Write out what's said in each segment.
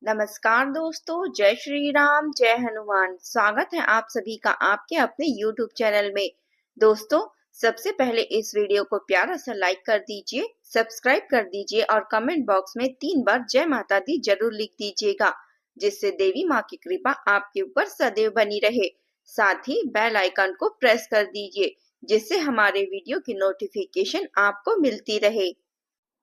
नमस्कार दोस्तों, जय श्री राम, जय हनुमान। स्वागत है आप सभी का आपके अपने YouTube चैनल में। दोस्तों, सबसे पहले इस वीडियो को प्यारा सा लाइक कर दीजिए, सब्सक्राइब कर दीजिए और कमेंट बॉक्स में 3 बार जय माता दी जरूर लिख दीजिएगा, जिससे देवी माँ की कृपा आपके ऊपर सदैव बनी रहे। साथ ही बेल आइकन को प्रेस कर दीजिए, जिससे हमारे वीडियो की नोटिफिकेशन आपको मिलती रहे।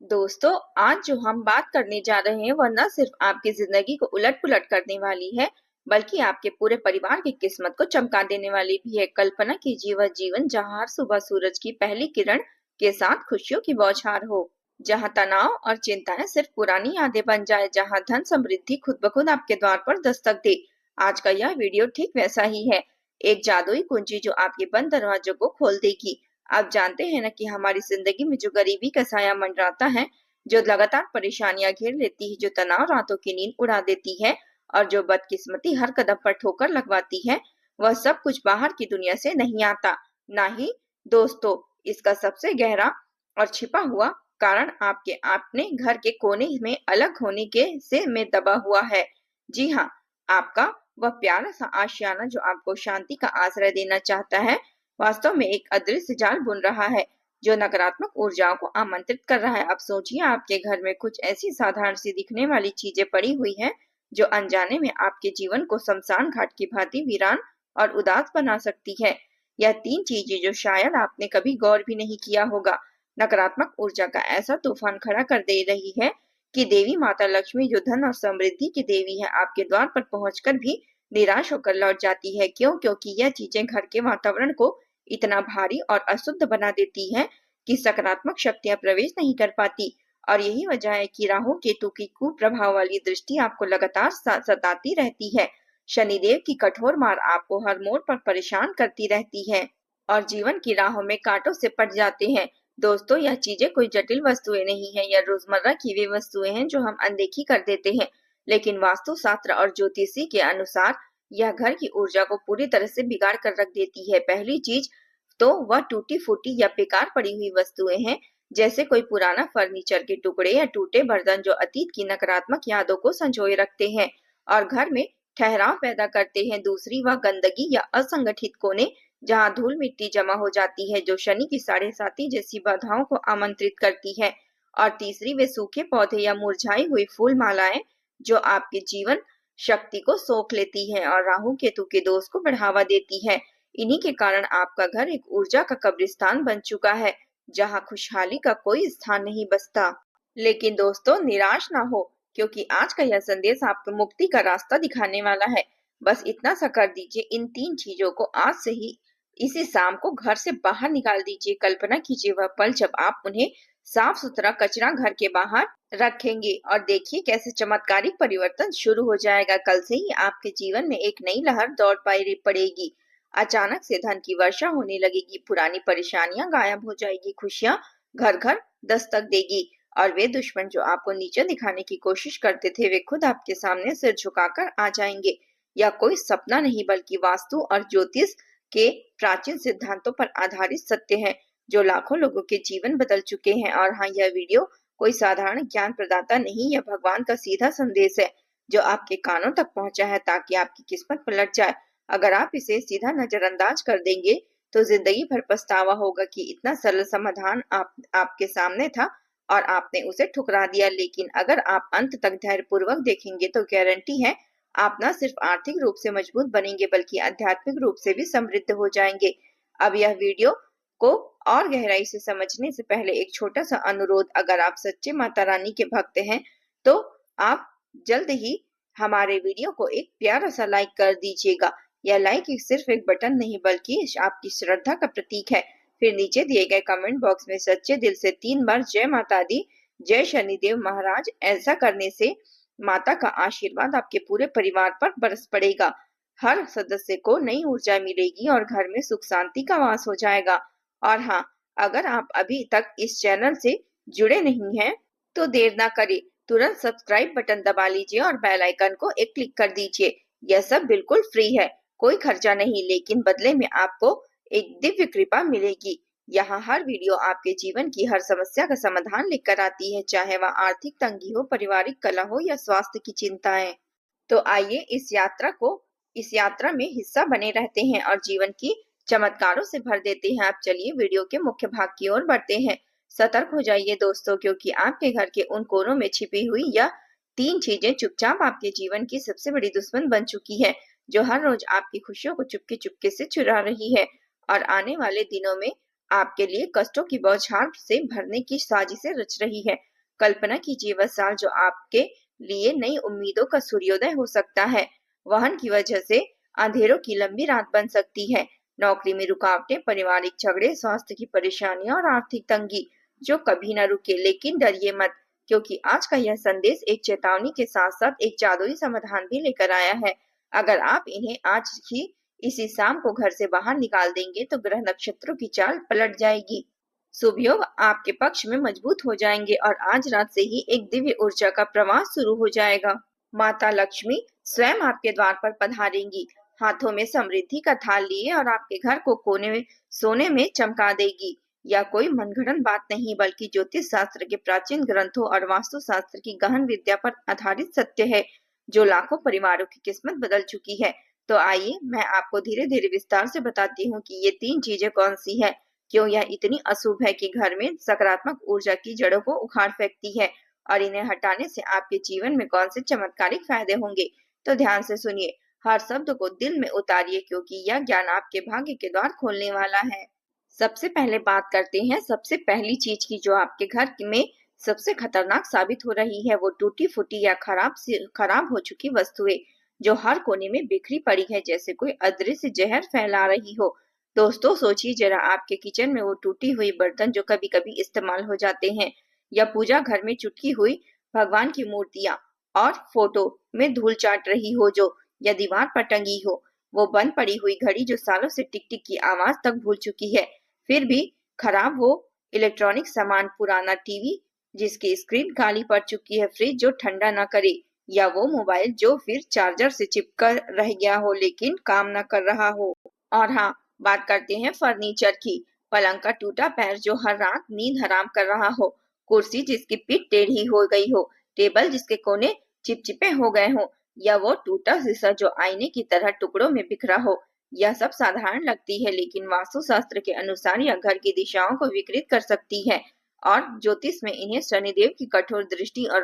दोस्तों, आज जो हम बात करने जा रहे हैं वह न सिर्फ आपकी जिंदगी को उलट-पुलट करने वाली है, बल्कि आपके पूरे परिवार की किस्मत को चमका देने वाली भी है। कल्पना कीजिए वह जीवन जहां हर सुबह सूरज की पहली किरण के साथ खुशियों की बौछार हो, जहां तनाव और चिंताएं सिर्फ पुरानी यादें बन जाए, जहां धन समृद्धि खुद ब खुद आपके द्वार पर दस्तक दे। आज का यह वीडियो ठीक वैसा ही है, एक जादुई कुंजी जो आपके बंद दरवाजों को खोल देगी। आप जानते हैं ना कि हमारी जिंदगी में जो गरीबी का साया मंडराता है, जो लगातार परेशानियां घेर लेती है, जो तनाव रातों की नींद उड़ा देती है और जो बदकिस्मती हर कदम पर ठोकर लगवाती है, वह सब कुछ बाहर की दुनिया से नहीं आता। ना ही दोस्तों, इसका सबसे गहरा और छिपा हुआ कारण आपके अपने घर के कोने में अलग होने के से में दबा हुआ है। जी हाँ, आपका वह प्यारा सा आशियाना जो आपको शांति का आश्रय देना चाहता है, वास्तव में एक अदृश्य जाल बुन रहा है, जो नकारात्मक ऊर्जाओं को आमंत्रित कर रहा है। अब सोचिए, आपके घर में कुछ ऐसी साधारण सी दिखने वाली चीजें पड़ी हुई हैं, जो अनजाने में आपके जीवन को शमशान घाट की भांति वीरान और उदास बना सकती है। यह 3 चीजें जो शायद आपने कभी गौर भी नहीं किया होगा, नकारात्मक ऊर्जा का ऐसा तूफान खड़ा कर दे रही है कि देवी माता लक्ष्मी, जो धन और समृद्धि की देवी है, आपके द्वार पर पहुंचकर भी निराश होकर लौट जाती है। क्यों? क्योंकि यह चीजें घर के वातावरण को इतना भारी और अशुद्ध बना देती है कि सकारात्मक शक्तियां प्रवेश नहीं कर पाती। और यही वजह है कि राहु केतु की कुप्रभाव वाली दृष्टि आपको लगातार सताती रहती है। शनिदेव की कठोर मार आपको हर मोड़ पर परेशान करती रहती है और जीवन की राहों में कांटों से पट जाते हैं। दोस्तों, यह चीजें कोई जटिल वस्तुएं नहीं है, यह रोजमर्रा की वे वस्तुएं हैं जो हम अनदेखी कर देते हैं। लेकिन वास्तुशास्त्र और ज्योतिषी के अनुसार यह घर की ऊर्जा को पूरी तरह से बिगाड़ कर रख देती है। पहली चीज तो वह टूटी फूटी या बेकार पड़ी हुई वस्तुएं हैं, जैसे कोई पुराना फर्नीचर के टुकड़े या टूटे बर्तन जो अतीत की नकारात्मक यादों को संजोए रखते हैं और घर में ठहराव पैदा करते हैं। दूसरी, वह गंदगी या असंगठित कोने, जहां धूल मिट्टी जमा हो जाती है, जो शनि की साढ़े साती जैसी बाधाओं को आमंत्रित करती है। और तीसरी, वे सूखे पौधे या मुरझाई हुई फूल मालाएं जो आपके जीवन शक्ति को सोख लेती है और राहु केतु के दोष को बढ़ावा देती है। इन्हीं के कारण आपका घर एक ऊर्जा का कब्रिस्तान बन चुका है, जहां खुशहाली का कोई स्थान नहीं बचता। लेकिन दोस्तों, निराश ना हो, क्योंकि आज का यह संदेश आपको मुक्ति का रास्ता दिखाने वाला है। बस इतना सा कर दीजिए, इन 3 चीजों को आज से ही इसी शाम को घर से बाहर निकाल दीजिए। कल्पना कीजिए वह पल जब आप उन्हें साफ सुथरा कचरा घर के बाहर रखेंगे और देखिए कैसे चमत्कारिक परिवर्तन शुरू हो जाएगा। कल से ही आपके जीवन में एक नई लहर दौड़ पड़ेगी। अचानक से धन की वर्षा होने लगेगी, पुरानी परेशानियां गायब हो जाएगी, खुशियां घर घर दस्तक देगी और वे दुश्मन जो आपको नीचे दिखाने की कोशिश करते थे, वे खुद आपके सामने सिर झुकाकर आ जाएंगे। यह कोई सपना नहीं, बल्कि वास्तु और ज्योतिष के प्राचीन सिद्धांतों पर आधारित सत्य है, जो लाखों लोगों के जीवन बदल चुके हैं। और हाँ, यह वीडियो कोई साधारण ज्ञान प्रदाता नहीं, यह भगवान का सीधा संदेश है, जो आपके कानों तक पहुंचा है ताकि आपकी किस्मत पलट जाए। अगर आप इसे सीधा नजरअंदाज कर देंगे, तो जिंदगी भर पछतावा होगा कि इतना सरल समाधान आपके सामने था और आपने उसे ठुकरा दिया। लेकिन अगर आप अंत तक धैर्यपूर्वक देखेंगे, तो गारंटी है आप न सिर्फ आर्थिक रूप से मजबूत बनेंगे, बल्कि आध्यात्मिक रूप से भी समृद्ध हो जाएंगे। अब यह वीडियो को और गहराई से समझने से पहले एक छोटा सा अनुरोध, अगर आप सच्चे माता रानी के भक्त हैं, तो आप जल्द ही हमारे वीडियो को एक प्यारा सा लाइक कर दीजिएगा। यह लाइक सिर्फ एक बटन नहीं, बल्कि आपकी श्रद्धा का प्रतीक है। फिर नीचे दिए गए कमेंट बॉक्स में सच्चे दिल से 3 बार जय माता दी, जय शनिदेव महाराज। ऐसा करने से माता का आशीर्वाद आपके पूरे परिवार पर बरस पड़ेगा, हर सदस्य को नई ऊर्जा मिलेगी और घर में सुख शांति का वास हो जाएगा। और हाँ, अगर आप अभी तक इस चैनल से जुड़े नहीं हैं, तो देर ना करें, तुरंत सब्सक्राइब बटन दबा लीजिए और बेल आइकन को एक क्लिक कर दीजिए। यह सब बिल्कुल फ्री है, कोई खर्चा नहीं, लेकिन बदले में आपको एक दिव्य कृपा मिलेगी। यहाँ हर वीडियो आपके जीवन की हर समस्या का समाधान लेकर आती है, चाहे वह आर्थिक तंगी हो, पारिवारिक कलह हो या स्वास्थ्य की चिंताएं। तो आइए इस यात्रा में हिस्सा बने रहते हैं और जीवन की चमत्कारों से भर देते हैं। अब चलिए वीडियो के मुख्य भाग की ओर बढ़ते हैं। सतर्क हो जाइए दोस्तों, क्योंकि आपके घर के उन कोनों में छिपी हुई या 3 चीजें चुपचाप आपके जीवन की सबसे बड़ी दुश्मन बन चुकी है, जो हर रोज आपकी खुशियों को चुपके चुपके से चुरा रही है और आने वाले दिनों में आपके लिए कष्टों की बौछार से भरने की साजिशें रच रही है। कल्पना कीजिए वह साल जो आपके लिए नई उम्मीदों का सूर्योदय हो सकता है, वाहन की वजह से अंधेरों की लंबी रात बन सकती है, नौकरी में रुकावटें, पारिवारिक झगड़े, स्वास्थ्य की परेशानियां और आर्थिक तंगी जो कभी न रुके। लेकिन डरिए मत, क्योंकि आज का यह संदेश एक चेतावनी के साथ साथ एक जादुई समाधान भी लेकर आया है। अगर आप इन्हें आज ही इसी शाम को घर से बाहर निकाल देंगे तो ग्रह नक्षत्रों की चाल पलट जाएगी। शुभ योग आपके पक्ष में मजबूत हो जाएंगे और आज रात से ही एक दिव्य ऊर्जा का प्रवाह शुरू हो जाएगा। माता लक्ष्मी स्वयं आपके द्वार पर पधारेंगी, हाथों में समृद्धि का थाल लिए, और आपके घर को कोने में सोने में चमका देगी। यह कोई मनगढ़ंत बात नहीं, बल्कि ज्योतिष शास्त्र के प्राचीन ग्रंथों और वास्तु शास्त्र की गहन विद्या पर आधारित सत्य है, जो लाखों परिवारों की किस्मत बदल चुकी है। तो आइए मैं आपको धीरे धीरे विस्तार से बताती हूँ कि ये 3 चीजें कौन सी है, क्यों यह इतनी अशुभ है कि घर में सकारात्मक ऊर्जा की जड़ों को उखाड़ फेंकती है, और इन्हें हटाने से आपके जीवन में कौन से चमत्कारिक फायदे होंगे। तो ध्यान से सुनिए, हर शब्द को दिल में उतारिए, क्योंकि यह ज्ञान आपके भाग्य के द्वार खोलने वाला है। सबसे पहले बात करते हैं सबसे पहली चीज की, जो आपके घर में सबसे खतरनाक साबित हो रही है। वो टूटी फूटी या खराब हो चुकी वस्तुएं जो हर कोने में बिखरी पड़ी है, जैसे कोई अदृश्य जहर फैला रही हो। दोस्तों सोचिए जरा, आपके किचन में वो टूटी हुई बर्तन जो कभी कभी इस्तेमाल हो जाते हैं, या पूजा घर में चुटकी हुई भगवान की मूर्तियां और फोटो में धूल चाट रही हो जो या दीवार पर टंगी हो। वो बंद पड़ी हुई घड़ी जो सालों से टिक टिक की आवाज तक भूल चुकी है, फिर भी खराब वो इलेक्ट्रॉनिक सामान, पुराना टीवी जिसकी स्क्रीन काली पड़ चुकी है, फ्रिज जो ठंडा ना करे, या वो मोबाइल जो फिर चार्जर से चिपकर रह गया हो लेकिन काम न कर रहा हो। और हाँ, बात करते हैं फर्नीचर की। पलंग का टूटा पैर जो हर रात नींद हराम कर रहा हो, कुर्सी जिसकी पीठ टेढ़ी हो गई हो, टेबल जिसके कोने चिपचिपे हो गए हो, या वो टूटा शीशा जो आईने की तरह टुकड़ों में बिखरा हो। यह सब साधारण लगती है, लेकिन वास्तुशास्त्र के अनुसार यह घर की दिशाओं को विकृत कर सकती है, और ज्योतिष में इन्हें शनिदेव की कठोर दृष्टि और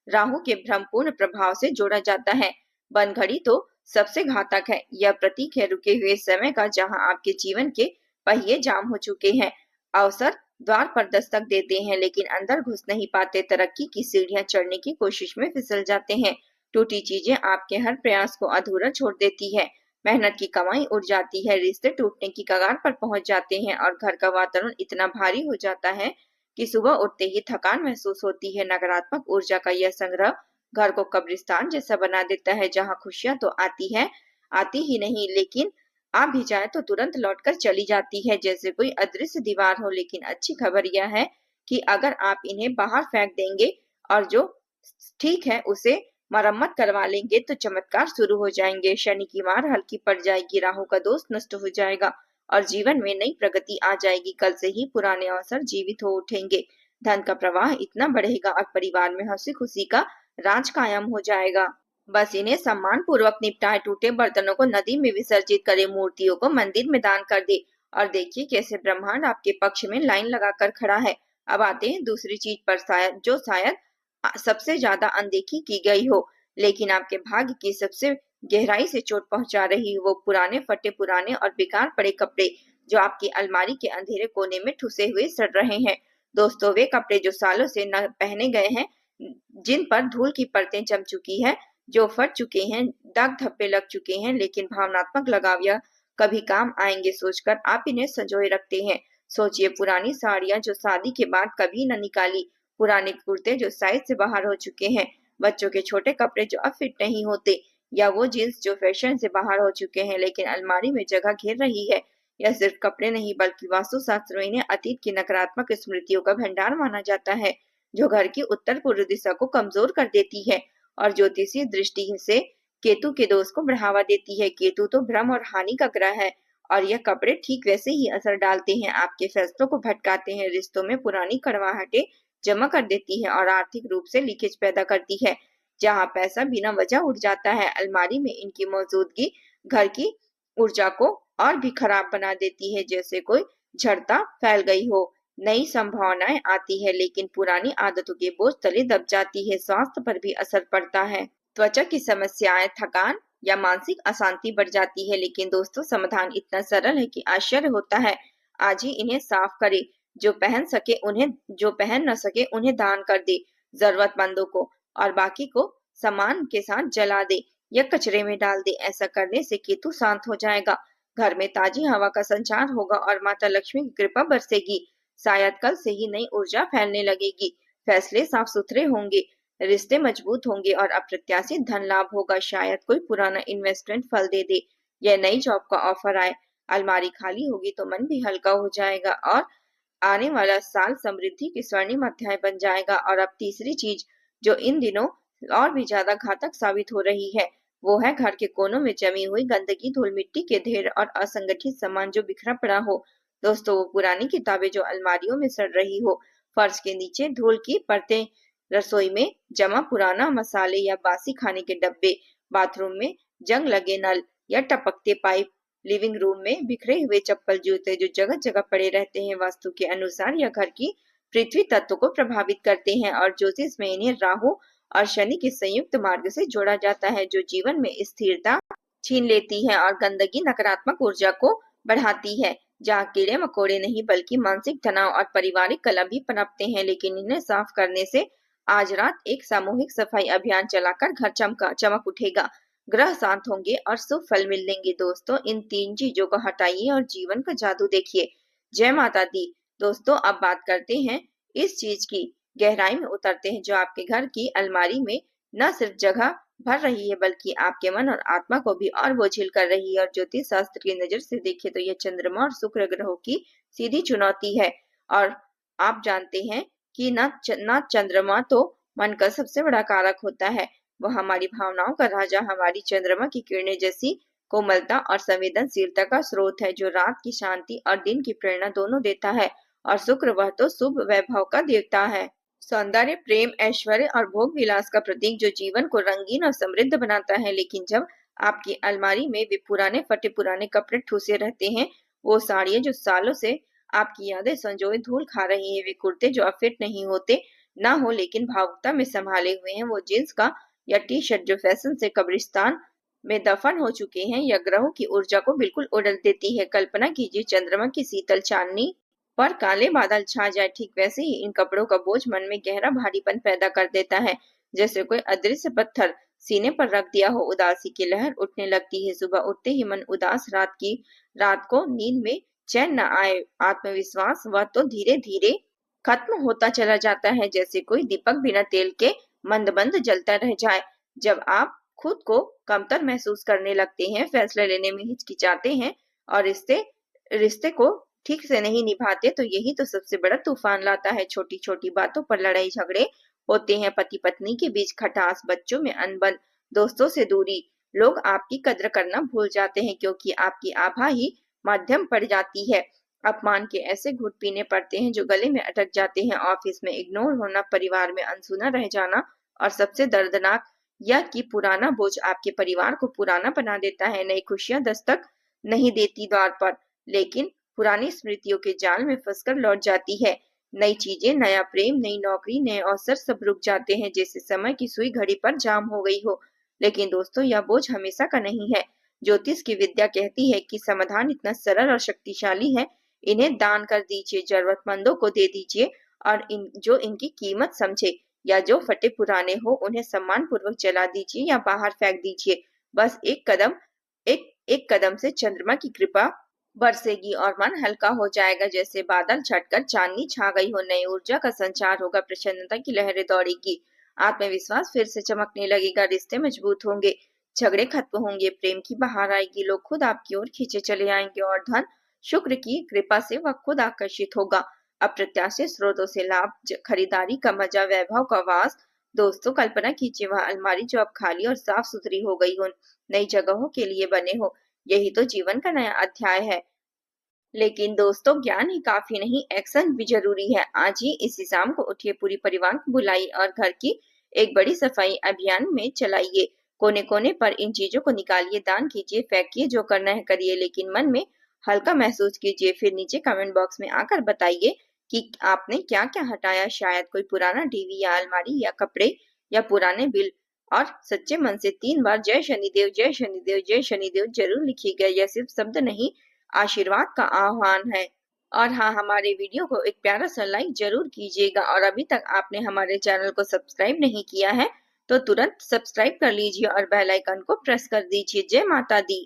राहु के भ्रमपूर्ण प्रभाव से जोड़ा जाता है। बंद घड़ी तो सबसे घातक है। यह प्रतीक है रुके हुए समय का, जहां आपके जीवन के पहिए जाम हो चुके हैं, अवसर द्वार पर दस्तक देते हैं लेकिन अंदर घुस नहीं पाते, तरक्की की सीढ़ियां चढ़ने की कोशिश में फिसल जाते हैं। टूटी चीजें आपके हर प्रयास को अधूरा छोड़ देती है, मेहनत की कमाई उड़ जाती है, रिश्ते टूटने की कगार पर पहुंच जाते हैं, और घर का वातावरण इतना भारी हो जाता है कि सुबह उठते ही थकान महसूस होती है। नकारात्मक ऊर्जा का यह संग्रह घर को कब्रिस्तान जैसा बना देता है, जहां खुशियां तो आती ही नहीं, लेकिन आ भी जाए तो तुरंत लौटकर चली जाती है, जैसे कोई अदृश्य दीवार हो। लेकिन अच्छी खबर यह है कि अगर आप इन्हें बाहर फेंक देंगे और जो ठीक है उसे मरम्मत करवा लेंगे तो चमत्कार शुरू हो जाएंगे। शनि की मार हल्की पड़ जाएगी, राहु का दोष नष्ट हो जाएगा और जीवन में नई प्रगति आ जाएगी। कल से ही पुराने अवसर जीवित हो उठेंगे, धन का प्रवाह इतना बढ़ेगा और परिवार में हंसी खुशी का राज कायम हो जाएगा। बस इन्हें सम्मान पूर्वक निपटाए, टूटे बर्तनों को नदी में विसर्जित करे, मूर्तियों को मंदिर में दान कर दे, और देखिए कैसे ब्रह्मांड आपके पक्ष में लाइन लगाकर खड़ा है। अब आते हैं दूसरी चीज पर, शायद सबसे ज्यादा अनदेखी की गई हो, लेकिन आपके भाग्य की सबसे गहराई से चोट पहुंचा रही हो। वो पुराने फटे पुराने और बेकार पड़े कपड़े जो आपकी अलमारी के अंधेरे कोने में ठुसे हुए सड़ रहे हैं। दोस्तों वे कपड़े जो सालों से न पहने गए हैं, जिन पर धूल की परतें जम चुकी है, जो फट चुके हैं, दाग धब्बे लग चुके हैं, लेकिन भावनात्मक लगाव या कभी काम आएंगे सोचकर आप इन्हें संजोए रखते हैं। सोचिए पुरानी साड़ियां जो शादी के बाद कभी न निकाली, पुराने कुर्ते जो साइज से बाहर हो चुके हैं, बच्चों के छोटे कपड़े जो अब फिट नहीं होते, या वो जींस जो फैशन से बाहर हो चुके हैं लेकिन अलमारी में जगह घेर रही है। यह सिर्फ कपड़े नहीं बल्कि वास्तुशास्त्र में इन्हें अतीत की नकारात्मक स्मृतियों का भंडार माना जाता है, जो घर की उत्तर पूर्व दिशा को कमजोर कर देती है और ज्योतिषीय दृष्टि से केतु के दोष को बढ़ावा देती है। केतु तो भ्रम और हानि का ग्रह है और यह कपड़े ठीक वैसे ही असर डालते हैं, आपके फैसलों को भटकाते हैं, रिश्तों में पुरानी कड़वाहटें जमा कर देती है और आर्थिक रूप से लीकेज पैदा करती है। जहाँ पैसा बिना वजह उड़ जाता है, अलमारी में इनकी मौजूदगी घर की ऊर्जा को और भी खराब बना देती है, जैसे कोई झड़ता फैल गई हो। नई संभावनाएं आती है लेकिन पुरानी आदतों के बोझ तले दब जाती है, स्वास्थ्य पर भी असर पड़ता है। त्वचा की समस्याएं, थकान या मानसिक अशांति बढ़ जाती है, लेकिन दोस्तों समाधान इतना सरल है कि आश्चर्य होता है। आज ही इन्हें साफ करें। जो पहन न सके उन्हें दान कर दे जरूरतमंदों को, और बाकी को सामान के साथ जला दे या कचरे में डाल दे। ऐसा करने से केतु शांत हो जाएगा, घर में ताजी हवा का संचार होगा और माता लक्ष्मी की कृपा बरसेगी। शायद कल से ही नई ऊर्जा फैलने लगेगी, फैसले साफ सुथरे होंगे, रिश्ते मजबूत होंगे और अप्रत्याशित धन लाभ होगा। शायद कोई पुराना इन्वेस्टमेंट फल दे दे या नई जॉब का ऑफर आए। अलमारी खाली होगी तो मन भी हल्का हो जाएगा और आने वाला साल समृद्धि की स्वर्णिम अध्याय बन जाएगा। और अब तीसरी चीज जो इन दिनों और भी ज्यादा घातक साबित हो रही है, वो है घर के कोनों में जमी हुई गंदगी, धूल मिट्टी के ढेर और असंगठित सामान जो बिखरा पड़ा हो। दोस्तों, वो पुरानी किताबें जो अलमारियों में सड़ रही हो, फर्श के नीचे धूल की परतें, रसोई में जमा पुराना मसाले या बासी खाने के डब्बे, बाथरूम में जंग लगे नल या टपकते पाइप, लिविंग रूम में बिखरे हुए चप्पल जूते जो जगह जगह पड़े रहते हैं, वास्तु के अनुसार या घर की पृथ्वी तत्व को प्रभावित करते हैं और ज्योतिष में इन्हें राहु और शनि के संयुक्त मार्ग से जोड़ा जाता है, जो जीवन में स्थिरता छीन लेती है और गंदगी नकारात्मक ऊर्जा को बढ़ाती है। जहाँ कीड़े मकोड़े नहीं बल्कि मानसिक तनाव और पारिवारिक कलह भी पनपते हैं। लेकिन इन्हें साफ करने से आज रात एक सामूहिक सफाई अभियान चलाकर घर चमक उठेगा, ग्रह शांत होंगे और शुभ फल मिलेंगे। दोस्तों, इन 3 चीजों को हटाइए और जीवन का जादू देखिए। जय माता दी। दोस्तों, अब बात करते हैं इस चीज की, गहराई में उतरते हैं जो आपके घर की अलमारी में न सिर्फ जगह भर रही है बल्कि आपके मन और आत्मा को भी और बोझिल कर रही है। और ज्योतिष शास्त्र की नजर से देखें तो यह चंद्रमा और शुक्र ग्रहों की सीधी चुनौती है। और आप जानते हैं कि न चंद्रमा तो मन का सबसे बड़ा कारक होता है, वह हमारी भावनाओं का राजा, हमारी चंद्रमा की किरणें जैसी कोमलता और संवेदनशीलता का स्रोत है, जो रात की शांति और दिन की प्रेरणा दोनों देता है। और शुक्र, वह तो शुभ वैभव का देवता है, सौंदर्य, प्रेम, ऐश्वर्य और भोग विलास का प्रतीक, जो जीवन को रंगीन और समृद्ध बनाता है। लेकिन जब आपकी अलमारी में वे पुराने फटे पुराने कपड़े ठूसे रहते हैं, वो साड़ियाँ जो सालों से आपकी यादें संजोए धूल खा रही है, वे कुर्ते जो अब फिट नहीं होते ना हो लेकिन भावुकता में संभाले हुए हैं, वो जींस का या टी शर्ट जो फैशन से कब्रिस्तान में दफन हो चुके हैं, या ग्रहों की ऊर्जा को बिल्कुल उड़ेल देती है। कल्पना कीजिए चंद्रमा की शीतल चांदनी पर काले बादल छा जाए, ठीक वैसे ही इन कपड़ों का बोझ मन में गहरा भारीपन पैदा कर देता है, जैसे कोई अदृश्य पत्थर सीने पर रख दिया हो। उदासी की लहर उठने लगती है, सुबह उठते ही मन उदास, रात को नींद में चैन न आए, आत्मविश्वास वह तो धीरे धीरे खत्म होता चला जाता है, जैसे कोई दीपक बिना तेल के मंद मंद जलता रह जाए। जब आप खुद को कमतर महसूस करने लगते हैं, फैसले लेने में हिचकिचाते हैं और रिश्ते को ठीक से नहीं निभाते, तो यही तो सबसे बड़ा तूफान लाता है। छोटी छोटी बातों पर लड़ाई झगड़े होते हैं, पति पत्नी के बीच खटास, बच्चों में अनबन, दोस्तों से दूरी। लोग आपकी कद्र करना भूल जाते हैं क्योंकि आपकी आभा ही माध्यम पड़ जाती है। अपमान के ऐसे घुट पीने पड़ते हैं जो गले में अटक जाते हैं। ऑफिस में इग्नोर होना, परिवार में अनसुना रह जाना, और सबसे दर्दनाक यह कि पुराना बोझ आपके परिवार को पुराना बना देता है। नई खुशियां दस्तक नहीं देती द्वार पर, लेकिन पुरानी स्मृतियों के जाल में फंसकर लौट जाती है। नई चीजें, नया प्रेम, नई नौकरी, नए अवसर सब रुक जाते हैं, जैसे समय की सुई घड़ी पर जाम हो गई हो। लेकिन दोस्तों, यह बोझ हमेशा का नहीं है। ज्योतिष की विद्या कहती है कि समाधान इतना सरल और शक्तिशाली है, इन्हें दान कर दीजिए, जरूरतमंदों को दे दीजिए, और जो इनकी कीमत समझे या जो फटे पुराने हो उन्हें सम्मान पूर्वक जला दीजिए या बाहर फेंक दीजिए। बस एक कदम से चंद्रमा की कृपा बरसेगी और मन हल्का हो जाएगा, जैसे बादल छटकर चांदनी छा गई हो। नई ऊर्जा का संचार होगा, प्रसन्नता की लहरें दौड़ेगी, आत्मविश्वास फिर से चमकने लगेगा, रिश्ते मजबूत होंगे, झगड़े खत्म होंगे, प्रेम की बहार आएगी, लोग खुद आपकी ओर खींचे चले आएंगे और धन शुक्र की कृपा से वह खुद आकर्षित होगा। अप्रत्याशित स्रोतों से लाभ, खरीदारी का मजा, वैभव का वास। दोस्तों, कल्पना कीजिए वह अलमारी जो अब खाली और साफ सुथरी हो गई हो, नई जगहों के लिए बने हो, यही तो जीवन का नया अध्याय है। लेकिन दोस्तों, ज्ञान ही काफी नहीं, एक्शन भी जरूरी है। आज ही इसी शाम को उठिए, पूरी परिवार को बुलाइए और घर की एक बड़ी सफाई अभियान में चलाइए। कोने कोने पर इन चीजों को निकालिए, दान कीजिए, फेंकिए, जो करना है करिए, लेकिन मन में हल्का महसूस कीजिए। फिर नीचे कमेंट बॉक्स में आकर बताइए कि आपने क्या क्या हटाया। शायद कोई पुराना टीवी या अलमारी या कपड़े या पुराने बिल। और सच्चे मन से 3 बार जय शनिदेव, जय शनिदेव, जय शनिदेव जरूर लिखिएगा। यह सिर्फ शब्द नहीं, आशीर्वाद का आह्वान है। और हाँ, हमारे वीडियो को एक प्यारा सा लाइक जरूर कीजिएगा। और अभी तक आपने हमारे चैनल को सब्सक्राइब नहीं किया है तो तुरंत सब्सक्राइब कर लीजिए और बेल आइकन को प्रेस कर दीजिए। जय माता दी।